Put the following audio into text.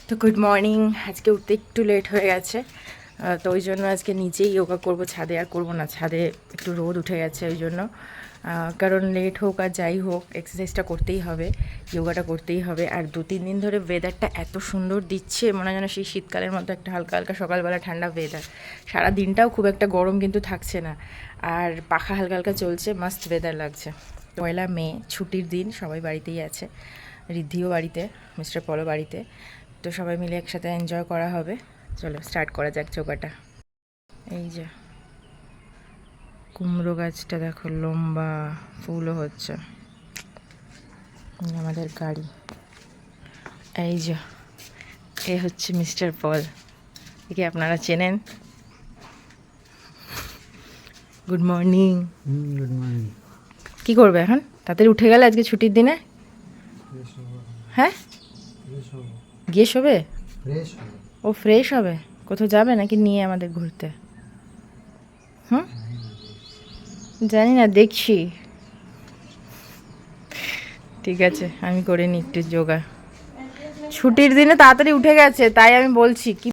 তো good morning. আজকে উঠতে একটু লেট হয়ে গেছে, তো ওই জন্য আজকে নিচেই যোগা করব, ছাদে আর করবো না। ছাদে একটু রোদ উঠে গেছে ওই জন্য, কারণ লেট হোক আর যাই হোক এক্সারসাইজটা করতেই হবে, যোগাটা করতেই হবে। আর 2-3 দিন ধরে ওয়েদারটা এত সুন্দর দিচ্ছে, মনে হয় যেন সেই শীতকালের মতো একটা হালকা হালকা সকালবেলা ঠান্ডা ওয়েদার। সারা দিনটাও খুব একটা গরম কিন্তু থাকছে না, আর পাখা হালকা হালকা চলছে, মাস্ট ওয়েদার লাগছে। 1 মে ছুটির দিন, সবাই বাড়িতেই আছে, ঋদ্ধিও বাড়িতে, মিস্টার পলও বাড়িতে, তো সবাই মিলে একসাথে এনজয় করা হবে। চলো স্টার্ট করা যাক যোগাটা। এই যে কুমড়ো গাছটা দেখো, লম্বা ফুলও হচ্ছে। আমাদের গাড়ি, এই যে এ হচ্ছে মিস্টার পল, একে আপনারা চেনেন। Good morning. Good morning. কী করবে এখন? তাড়াতাড়ি উঠে গেলে আজকে ছুটির দিনে। হ্যাঁ, গিয়ে শোবে? ও ফ্রেশ হবে? কোথাও যাবে নাকি নিয়ে আমাদের ঘুরতে? হুম, জানি না, দেখছি। ঠিক আছে, আমি করে নিই একটু যোগা। ছুটির দিনে তাড়াতাড়ি উঠে গেছে, তাই আমি বলছি কি